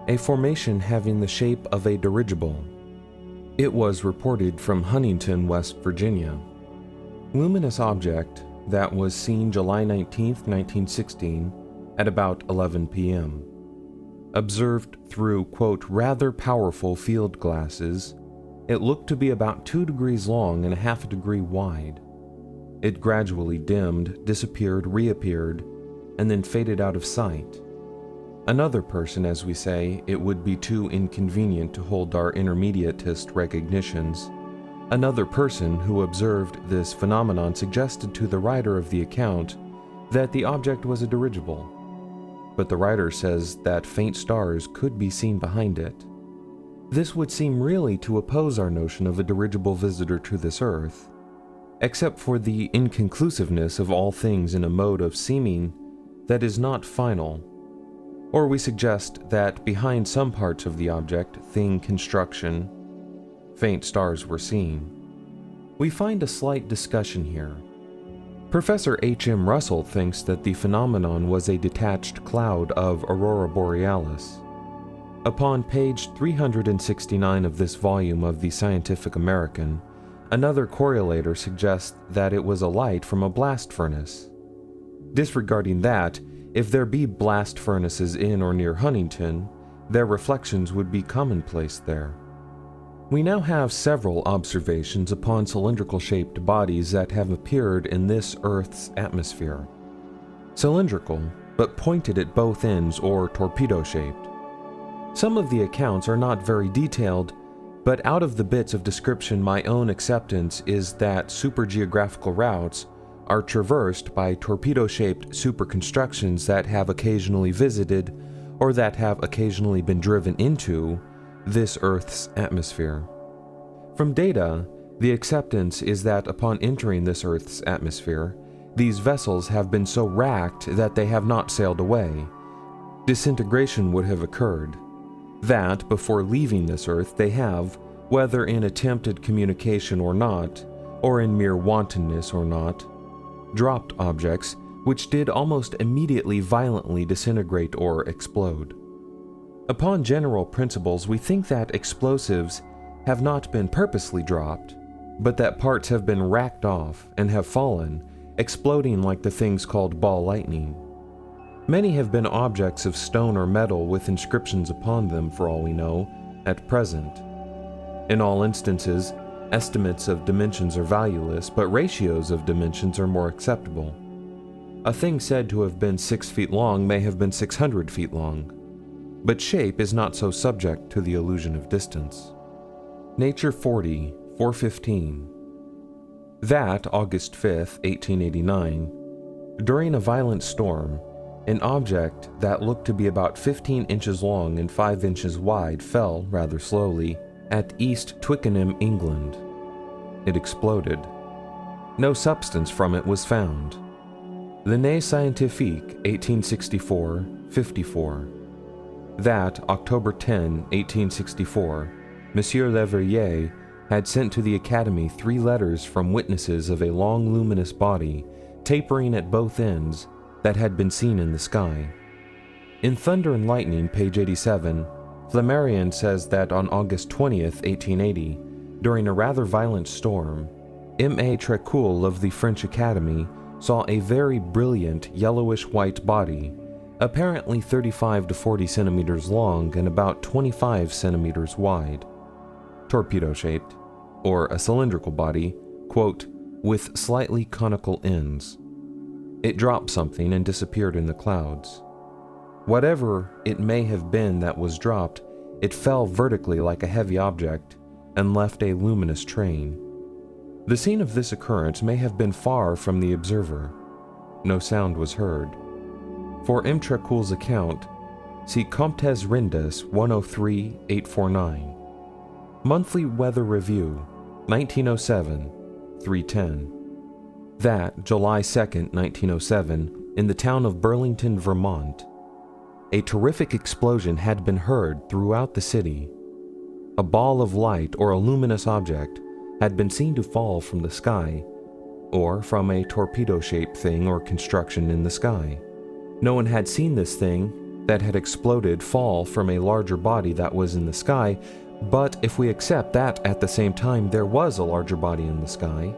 a formation having the shape of a dirigible. It was reported from Huntington, West Virginia. Luminous object that was seen July 19, 1916, at about 11 p.m. Observed through, quote, rather powerful field glasses, it looked to be about 2 degrees long and a half a degree wide. It gradually dimmed, disappeared, reappeared, and then faded out of sight. Another person, as we say, it would be too inconvenient to hold our intermediatist recognitions. Another person who observed this phenomenon suggested to the writer of the account that the object was a dirigible, but the writer says that faint stars could be seen behind it. This would seem really to oppose our notion of a dirigible visitor to this earth, except for the inconclusiveness of all things in a mode of seeming that is not final. Or we suggest that behind some parts of the object, thing, construction, faint stars were seen. We find a slight discussion here. Professor H.M. Russell thinks that the phenomenon was a detached cloud of aurora borealis. Upon page 369 of this volume of the Scientific American, another correlator suggests that it was a light from a blast furnace. Disregarding that, if there be blast furnaces in or near Huntington, their reflections would be commonplace there. We now have several observations upon cylindrical-shaped bodies that have appeared in this Earth's atmosphere. Cylindrical, but pointed at both ends or torpedo-shaped. Some of the accounts are not very detailed, but out of the bits of description my own acceptance is that supergeographical routes are traversed by torpedo-shaped superconstructions that have occasionally visited, or that have occasionally been driven into, this Earth's atmosphere. From data, the acceptance is that upon entering this Earth's atmosphere, these vessels have been so racked that they have not sailed away. Disintegration would have occurred. That, before leaving this Earth, they have, whether in attempted communication or not, or in mere wantonness or not, dropped objects which did almost immediately violently disintegrate or explode. Upon general principles, we think that explosives have not been purposely dropped, but that parts have been racked off and have fallen, exploding like the things called ball lightning. Many have been objects of stone or metal with inscriptions upon them, for all we know, at present. In all instances, estimates of dimensions are valueless, but ratios of dimensions are more acceptable. A thing said to have been 6 feet long may have been 600 feet long, but shape is not so subject to the illusion of distance. Nature 40, 415. That, August 5, 1889, during a violent storm, an object that looked to be about 15 inches long and 5 inches wide fell, rather slowly, at East Twickenham, England. It exploded. No substance from it was found. L'Année Scientifique, 1864, 54. That, October 10, 1864, Monsieur Leverrier had sent to the Academy 3 letters from witnesses of a long luminous body, tapering at both ends, that had been seen in the sky. In Thunder and Lightning, page 87, Flammarion says that on August 20th, 1880, during a rather violent storm, M.A. Trécoul of the French Academy saw a very brilliant yellowish-white body, apparently 35 to 40 centimeters long and about 25 centimeters wide, torpedo-shaped, or a cylindrical body, quote, with slightly conical ends. It dropped something and disappeared in the clouds. Whatever it may have been that was dropped, it fell vertically like a heavy object and left a luminous train. The scene of this occurrence may have been far from the observer. No sound was heard. For M. Trécoul's account, see Comptes Rendus 103-849. Monthly Weather Review, 1907, 310. That, July 2, 1907, in the town of Burlington, Vermont, a terrific explosion had been heard throughout the city. A ball of light or a luminous object had been seen to fall from the sky, or from a torpedo-shaped thing or construction in the sky. No one had seen this thing that had exploded fall from a larger body that was in the sky, but if we accept that at the same time there was a larger body in the sky,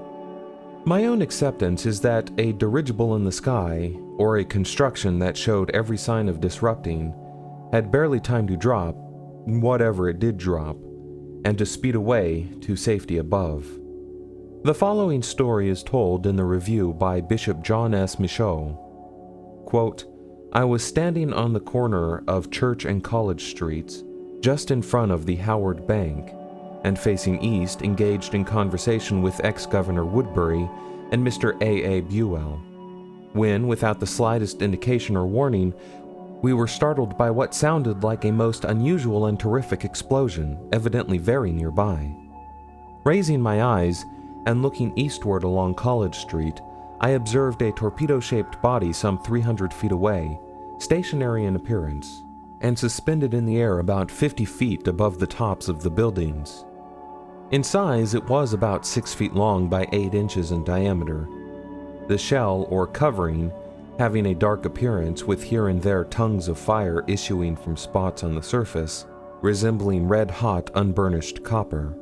my own acceptance is that a dirigible in the sky, or a construction that showed every sign of disrupting, had barely time to drop, whatever it did drop, and to speed away to safety above. The following story is told in the review by Bishop John S. Michaud. Quote, I was standing on the corner of Church and College Streets, just in front of the Howard Bank, and facing east, engaged in conversation with ex-Governor Woodbury and Mr. A. Buell, when, without the slightest indication or warning, we were startled by what sounded like a most unusual and terrific explosion, evidently very nearby. Raising my eyes and looking eastward along College Street, I observed a torpedo-shaped body some 300 feet away, stationary in appearance, and suspended in the air about 50 feet above the tops of the buildings. In size, it was about 6 feet long by 8 inches in diameter. The shell, or covering, having a dark appearance with here and there tongues of fire issuing from spots on the surface, resembling red-hot unburnished copper.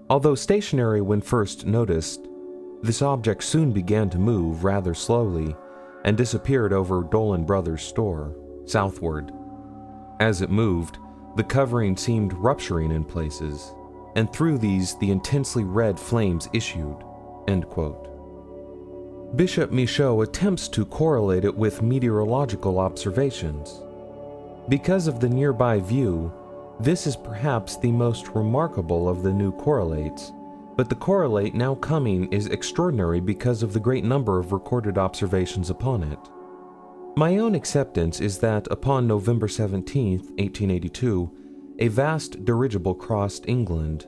Although stationary when first noticed, this object soon began to move rather slowly and disappeared over Dolan Brothers' store, southward. As it moved, the covering seemed rupturing in places, and through these the intensely red flames issued. End quote. Bishop Michaud attempts to correlate it with meteorological observations. Because of the nearby view, this is perhaps the most remarkable of the new correlates, but the correlate now coming is extraordinary because of the great number of recorded observations upon it. My own acceptance is that upon November 17, 1882, a vast dirigible crossed England,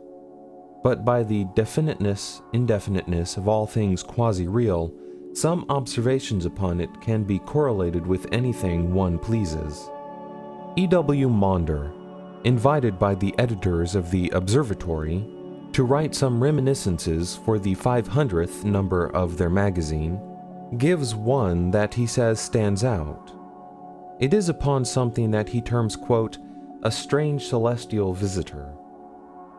but by the definiteness, indefiniteness of all things quasi-real, some observations upon it can be correlated with anything one pleases. E.W. Maunder, invited by the editors of the Observatory to write some reminiscences for the 500th number of their magazine, gives one that he says stands out. It is upon something that he terms, quote, a strange celestial visitor.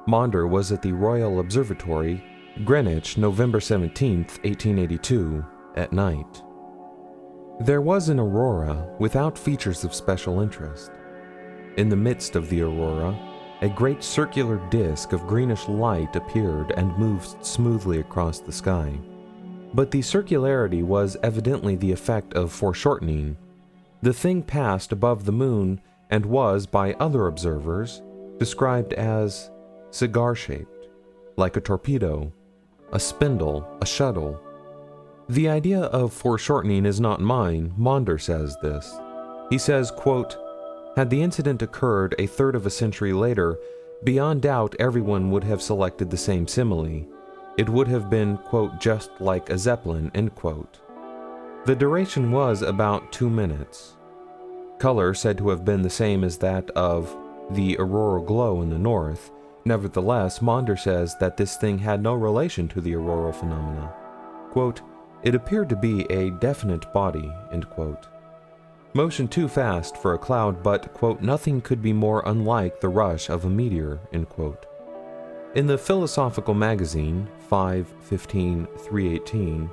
Maunder was at the Royal Observatory, Greenwich, November 17, 1882, at night. There was an aurora without features of special interest. In the midst of the aurora, a great circular disk of greenish light appeared and moved smoothly across the sky. But the circularity was evidently the effect of foreshortening. The thing passed above the moon and was, by other observers, described as cigar-shaped, like a torpedo, a spindle, a shuttle. The idea of foreshortening is not mine. Maunder says this. He says, quote, had the incident occurred a third of a century later, beyond doubt everyone would have selected the same simile. It would have been, quote, just like a Zeppelin, end quote. The duration was about 2 minutes. Color said to have been the same as that of the auroral glow in the north. Nevertheless, Maunder says that this thing had no relation to the auroral phenomena. Quote, it appeared to be a definite body, end quote. Motion too fast for a cloud, but, quote, nothing could be more unlike the rush of a meteor, end quote. In the Philosophical Magazine, 5/15/318,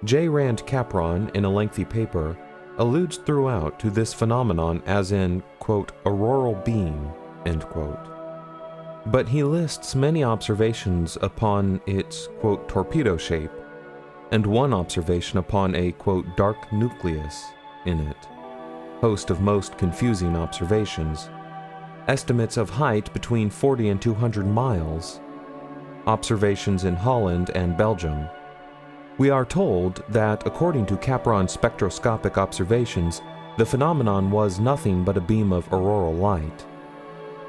J. Rand Capron, in a lengthy paper, alludes throughout to this phenomenon as in, quote, auroral beam, end quote. But he lists many observations upon its, quote, torpedo shape, and one observation upon a, quote, dark nucleus in it. Host of most confusing observations. Estimates of height between 40 and 200 miles. Observations in Holland and Belgium. We are told that, according to Capron's spectroscopic observations, the phenomenon was nothing but a beam of auroral light.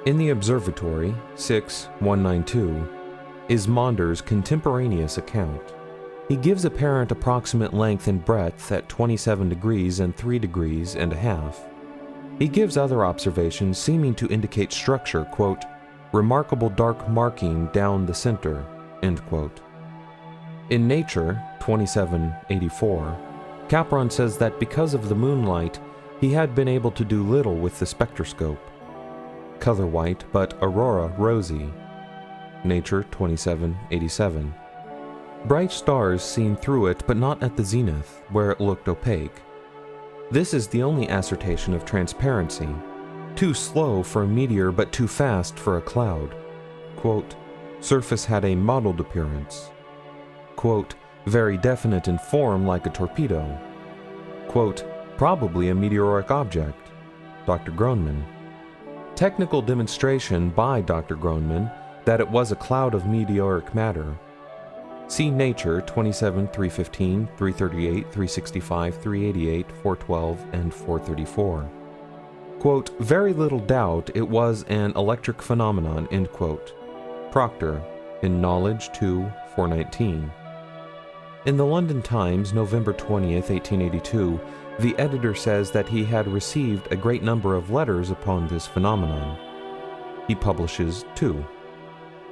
In the Observatory, 6/192, is Maunder's contemporaneous account. He gives apparent approximate length and breadth at 27 degrees and 3 degrees and a half. He gives other observations seeming to indicate structure, quote, remarkable dark marking down the center, end quote. In Nature, 27/84, Capron says that because of the moonlight, He had been able to do little with the spectroscope. Color white, but aurora rosy. Nature 2787. Bright stars seen through it, but not at the zenith, where it looked opaque. This is the only assertion of transparency. Too slow for a meteor, but too fast for a cloud. Quote, surface had a mottled appearance. Quote, very definite in form like a torpedo. Quote, probably a meteoric object. Dr. Groneman. Technical demonstration by Dr. Groneman that it was a cloud of meteoric matter. See Nature 27, 315, 338, 365, 388, 412, and 434. Quote, very little doubt it was an electric phenomenon, end quote. Proctor, in Knowledge 2, 419. In the London Times, November 20th, 1882, the editor says that he had received a great number of letters upon this phenomenon. He publishes two.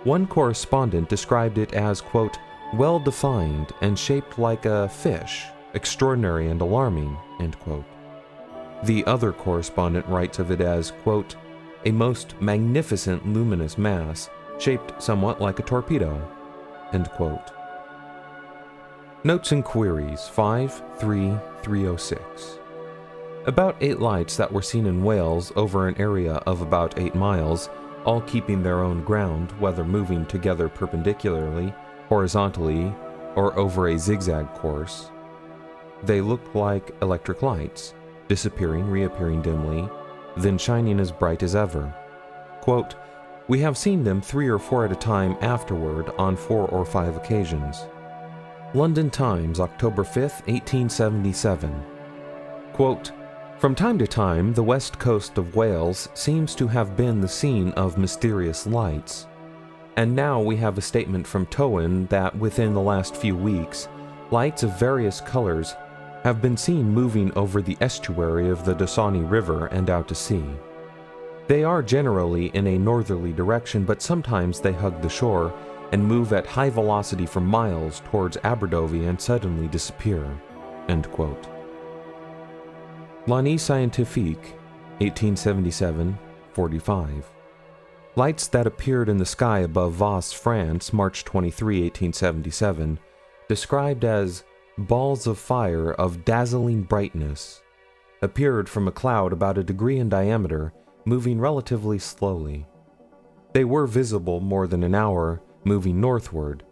One correspondent described it as, quote, well defined and shaped like a fish, extraordinary and alarming, end quote. The other correspondent writes of it as, quote, a most magnificent luminous mass, shaped somewhat like a torpedo, end quote. Notes and Queries 53306. About 8 lights that were seen in Wales over an area of about 8 miles, all keeping their own ground, whether moving together perpendicularly, horizontally, or over a zigzag course. They looked like electric lights, disappearing, reappearing dimly, then shining as bright as ever. Quote, we have seen them 3 or 4 at a time afterward on 4 or 5 occasions. London Times, October 5th, 1877. Quote, from time to time, the west coast of Wales seems to have been the scene of mysterious lights. And now we have a statement from Towyn that within the last few weeks, lights of various colors have been seen moving over the estuary of the Dasani River and out to sea. They are generally in a northerly direction, but sometimes they hug the shore and move at high velocity for miles towards Aberdovey and suddenly disappear. End quote. L'Année Scientifique, 1877, 45. Lights that appeared in the sky above Vos, France, March 23, 1877, described as balls of fire of dazzling brightness, appeared from a cloud about a degree in diameter, moving relatively slowly. They were visible more than an hour, moving northward.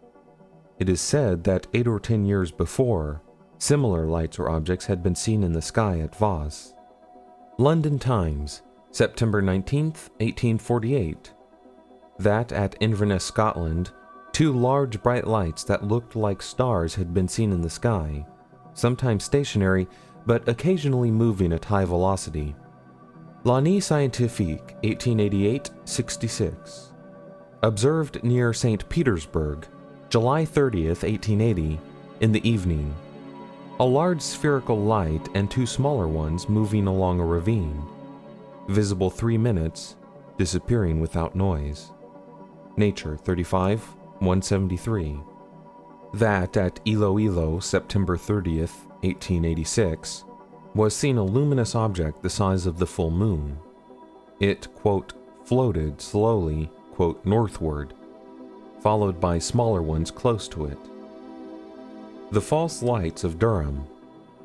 It is said that 8 or 10 years before, similar lights or objects had been seen in the sky at Vos. London Times, September 19th, 1848. That at Inverness, Scotland, 2 large bright lights that looked like stars had been seen in the sky, sometimes stationary, but occasionally moving at high velocity. L'Année Scientifique, 1888-66. Observed near St. Petersburg, July 30th, 1880, in the evening. A large spherical light and 2 smaller ones moving along a ravine. Visible 3 minutes, disappearing without noise. Nature 35, 173. That at Iloilo, September 30th, 1886, was seen a luminous object the size of the full moon. It, quote, floated slowly, quote, northward, followed by smaller ones close to it. The false lights of Durham.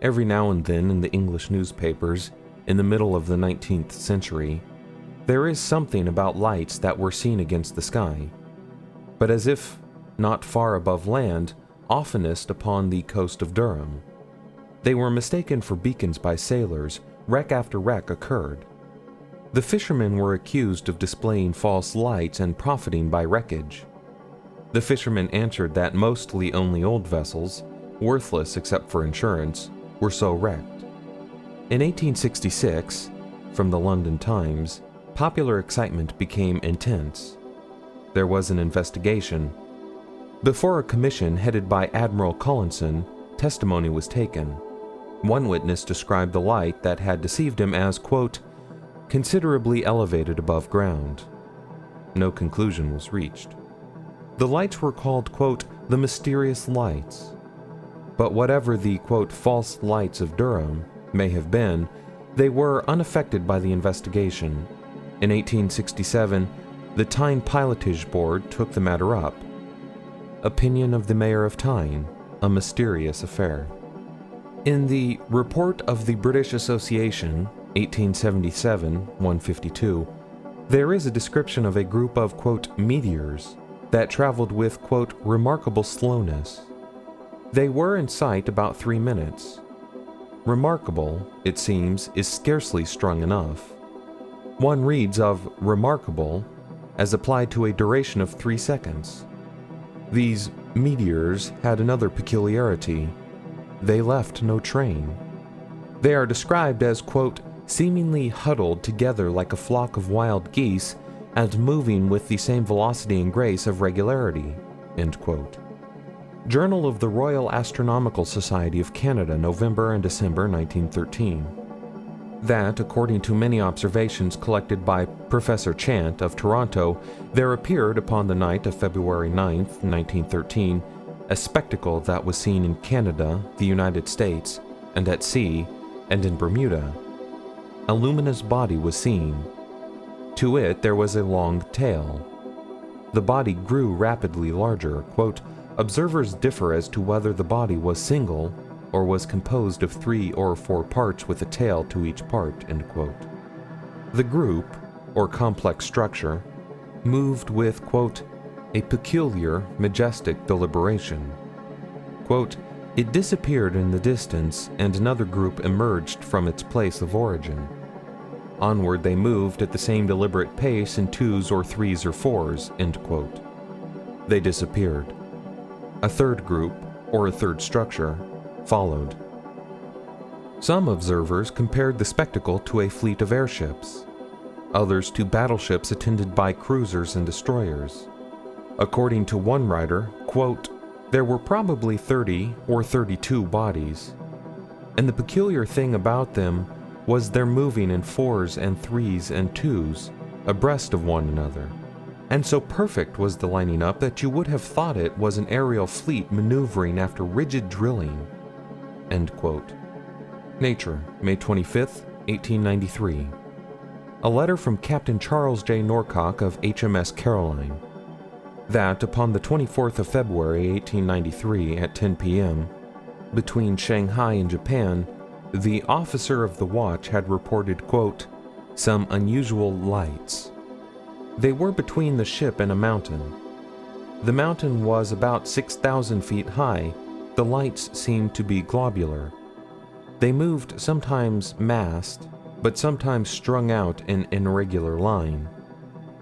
Every now and then in the English newspapers, in the middle of the 19th century, there is something about lights that were seen against the sky, but as if not far above land, oftenest upon the coast of Durham. They were mistaken for beacons by sailors. Wreck after wreck occurred. The fishermen were accused of displaying false lights and profiting by wreckage. The fishermen answered that mostly only old vessels, worthless except for insurance, were so wrecked. In 1866, from the London Times, popular excitement became intense. There was an investigation. Before a commission headed by Admiral Collinson, testimony was taken. One witness described the light that had deceived him as, quote, considerably elevated above ground. No conclusion was reached. The lights were called, quote, the mysterious lights. But whatever the, quote, false lights of Durham may have been, They were unaffected by the investigation. In 1867, the Tyne Pilotage Board took the matter up. Opinion of the Mayor of Tyne, a mysterious affair. In the Report of the British Association, 1877-152, there is a description of a group of, quote, meteors that traveled with, quote, remarkable slowness. They were in sight about 3 minutes. Remarkable, it seems, is scarcely strong enough. One reads of remarkable as applied to a duration of 3 seconds. These meteors had another peculiarity. They left no train. They are described as, quote, seemingly huddled together like a flock of wild geese and moving with the same velocity and grace of regularity, end quote. Journal of the Royal Astronomical Society of Canada, November and December 1913. That, according to many observations collected by Professor Chant of Toronto, there appeared upon the night of February 9, 1913, a spectacle that was seen in Canada, the United States, and at sea, and in Bermuda. A luminous body was seen. To it there was a long tail. The body grew rapidly larger. Quote, observers differ as to whether the body was single or was composed of 3 or 4 parts with a tail to each part, end quote. The group, or complex structure, moved with, quote, a peculiar, majestic deliberation. Quote, it disappeared in the distance and another group emerged from its place of origin. Onward they moved at the same deliberate pace in 2s or 3s or 4s, end quote. They disappeared. A third group, or a third structure, followed. Some observers compared the spectacle to a fleet of airships, others to battleships attended by cruisers and destroyers. According to one writer, quote, there were probably 30 or 32 bodies, and the peculiar thing about them was their moving in 4s and 3s and 2s abreast of one another, and so perfect was the lining up that you would have thought it was an aerial fleet maneuvering after rigid drilling, end quote. Nature, May 25, 1893. A letter from Captain Charles J. Norcock of HMS Caroline. That upon the 24th of February, 1893, at 10 p.m., between Shanghai and Japan, the officer of the watch had reported, quote, some unusual lights. They were between the ship and a mountain. The mountain was about 6,000 feet high. The lights seemed to be globular. They moved sometimes massed, but sometimes strung out in an irregular line.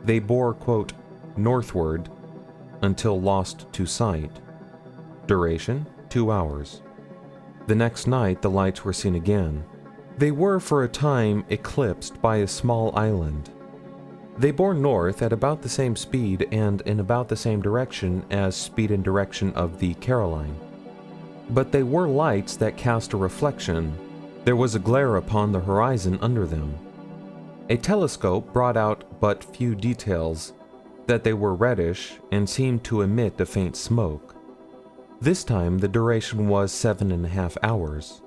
They bore, quote, northward until lost to sight. Duration, 2 hours. The next night the lights were seen again. They were for a time eclipsed by a small island. They bore north at about the same speed and in about the same direction as speed and direction of the Caroline. But they were lights that cast a reflection. There was a glare upon the horizon under them. A telescope brought out but few details, that they were reddish and seemed to emit a faint smoke. This time the duration was 7.5 hours.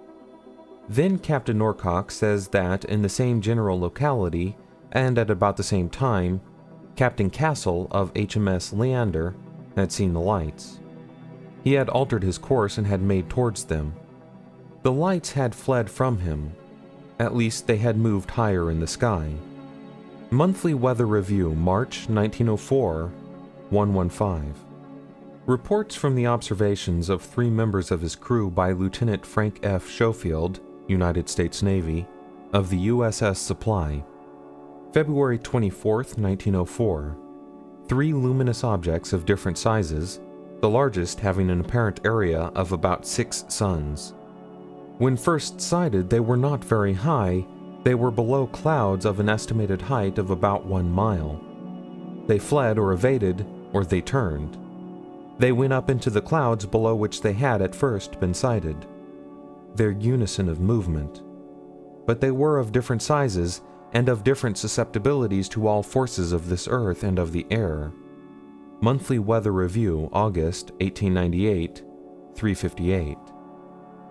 Then Captain Norcock says that in the same general locality, and at about the same time, Captain Castle of HMS Leander had seen the lights. He had altered his course and had made towards them. The lights had fled from him. At least they had moved higher in the sky. Monthly Weather Review, March 1904, 115. Reports from the observations of 3 members of his crew by Lieutenant Frank F. Schofield, United States Navy, of the USS Supply. February 24, 1904. 3 luminous objects of different sizes, the largest having an apparent area of about 6 suns. When first sighted, they were not very high. They were below clouds of an estimated height of about 1 mile. They fled or evaded, or they turned. They went up into the clouds below which they had at first been sighted. Their unison of movement. But they were of different sizes, and of different susceptibilities to all forces of this earth and of the air. Monthly Weather Review, August 1898, 358.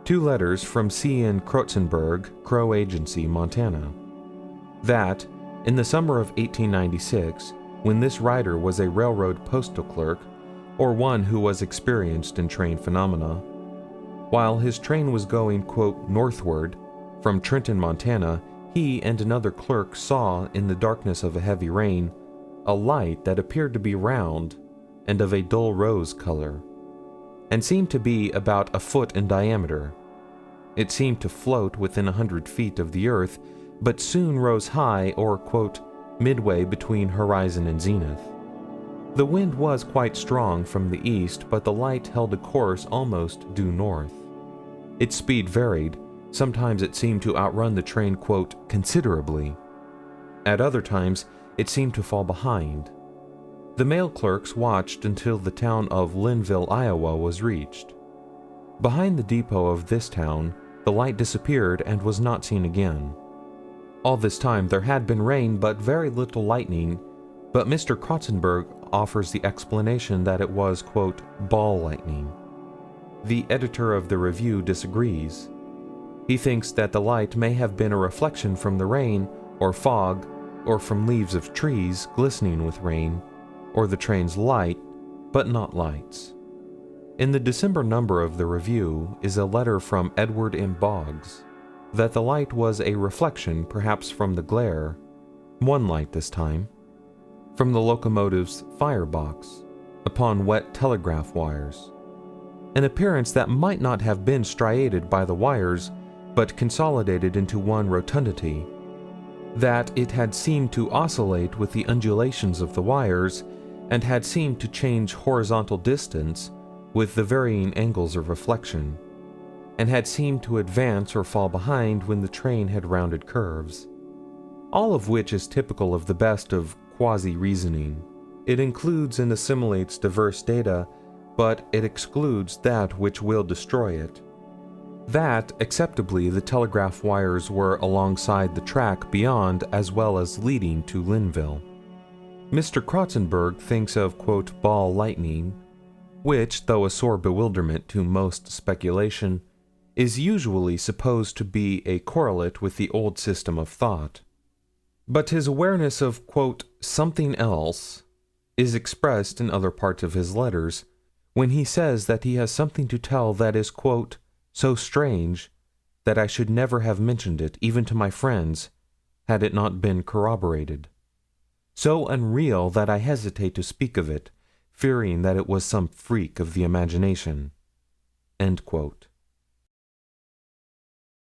2 letters from C.N. Krotzenberg, Crow Agency, Montana. That, in the summer of 1896, when this writer was a railroad postal clerk, or one who was experienced in train phenomena, while his train was going, quote, northward from Trenton, Montana, he and another clerk saw, in the darkness of a heavy rain, a light that appeared to be round and of a dull rose color, and seemed to be about a foot in diameter. It seemed to float within 100 feet of the earth, but soon rose high, or, quote, midway between horizon and zenith. The wind was quite strong from the east, but the light held a course almost due north. Its speed varied. Sometimes it seemed to outrun the train, quote, considerably. At other times, it seemed to fall behind. The mail clerks watched until the town of Linville, Iowa, was reached. Behind the depot of this town, the light disappeared and was not seen again. All this time there had been rain, but very little lightning, but Mr. Krotzenberg offers the explanation that it was, quote, ball lightning. The editor of the review disagrees. He thinks that the light may have been a reflection from the rain, or fog, or from leaves of trees glistening with rain, or the train's light, but not lights. In the December number of the review is a letter from Edward M. Boggs, that the light was a reflection, perhaps from the glare, one light this time, from the locomotive's firebox, upon wet telegraph wires, an appearance that might not have been striated by the wires, but consolidated into one rotundity, that it had seemed to oscillate with the undulations of the wires, and had seemed to change horizontal distance with the varying angles of reflection, and had seemed to advance or fall behind when the train had rounded curves. All of which is typical of the best of quasi-reasoning. It includes and assimilates diverse data, but it excludes that which will destroy it. That, acceptably, the telegraph wires were alongside the track beyond as well as leading to Linville. Mr. Krotzenberg thinks of, quote, ball lightning, which, though a sore bewilderment to most speculation, is usually supposed to be a correlate with the old system of thought. But his awareness of, quote, something else is expressed in other parts of his letters, when he says that he has something to tell that is, quote, so strange that I should never have mentioned it, even to my friends, had it not been corroborated. So unreal that I hesitate to speak of it, fearing that it was some freak of the imagination. End quote.